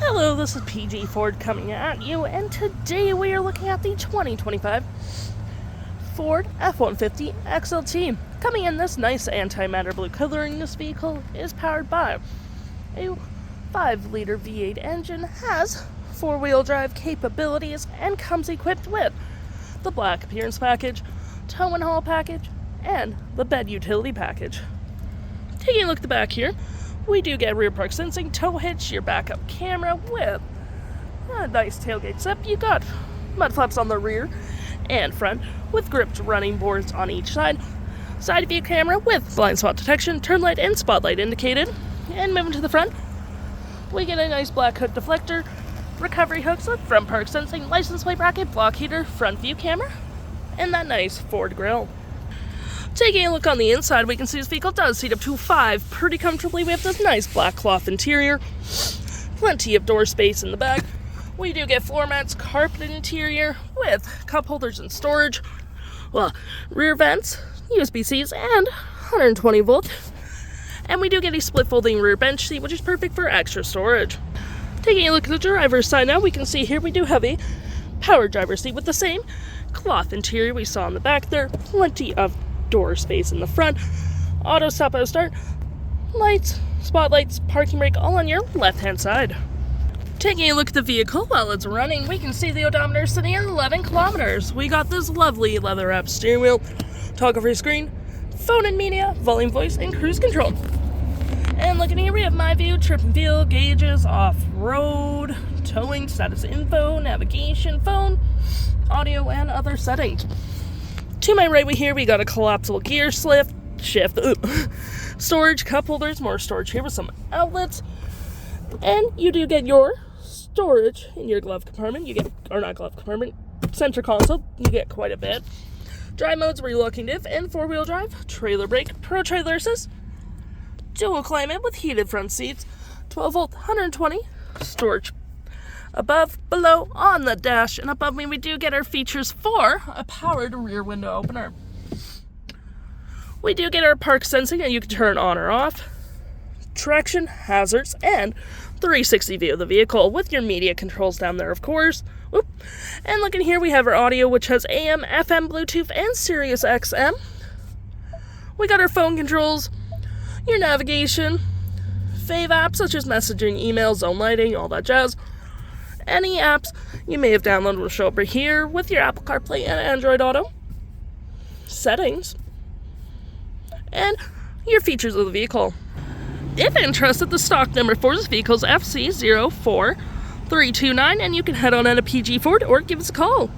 Hello, this is PG Ford coming at you, and today we are looking at the 2025 Ford F-150 XLT. Coming in this nice antimatter blue coloring, this vehicle is powered by a 5-liter V8 engine, has 4-wheel drive capabilities, and comes equipped with the black appearance package, tow and haul package, and the bed utility package. Taking a look at the back here, we do get rear park sensing, tow hitch, your backup camera with a nice tailgate zip. You got mud flaps on the rear and front with gripped running boards on each side. Side view camera with blind spot detection, turn light and spotlight indicated. And moving to the front, we get a nice black hood deflector, recovery hooks with front park sensing, license plate bracket, block heater, front view camera, and that nice Ford grille. Taking a look on the inside, we can see this vehicle does seat up to 5 pretty comfortably. We have this nice black cloth interior, plenty of door space in the back. We do get floor mats, carpeted interior with cup holders and storage, rear vents, USB-Cs, and 120 volt. And we do get a split folding rear bench seat, which is perfect for extra storage. Taking a look at the driver's side now, we can see here we do have a power driver's seat with the same cloth interior we saw in the back there, plenty of door space in the front, auto stop, auto start, lights, spotlights, parking brake, all on your left hand side. Taking a look at the vehicle while it's running, we can see the odometer sitting at 11 kilometers. We got this lovely leather wrapped steering wheel, toggle free screen, phone and media, volume, voice, and cruise control. And looking here, we have my view, trip and feel, gauges, off-road, towing, status info, navigation, phone, audio, and other settings. To my right we got a collapsible gear shift, storage, cup holders, more storage here with some outlets, and you do get your storage in your glove compartment. Center console, you get quite a bit. Drive modes, relocking diff, and 4-wheel drive, trailer brake, pro trailer assist, dual climate with heated front seats, 12 volt, 120, storage above, below, on the dash, and above me we do get our features for a powered rear window opener. We do get our park sensing that you can turn on or off, traction, hazards, and 360 view of the vehicle with your media controls down there, of course. And looking here, we have our audio, which has AM, FM, Bluetooth, and Sirius XM. We got our phone controls, your navigation, fave apps such as messaging, email, zone lighting, all that jazz. Any apps you may have downloaded will show up right here with your Apple CarPlay and Android Auto, settings, and your features of the vehicle. If interested, the stock number for this vehicle is FC04329, and you can head on out to PG Ford or give us a call.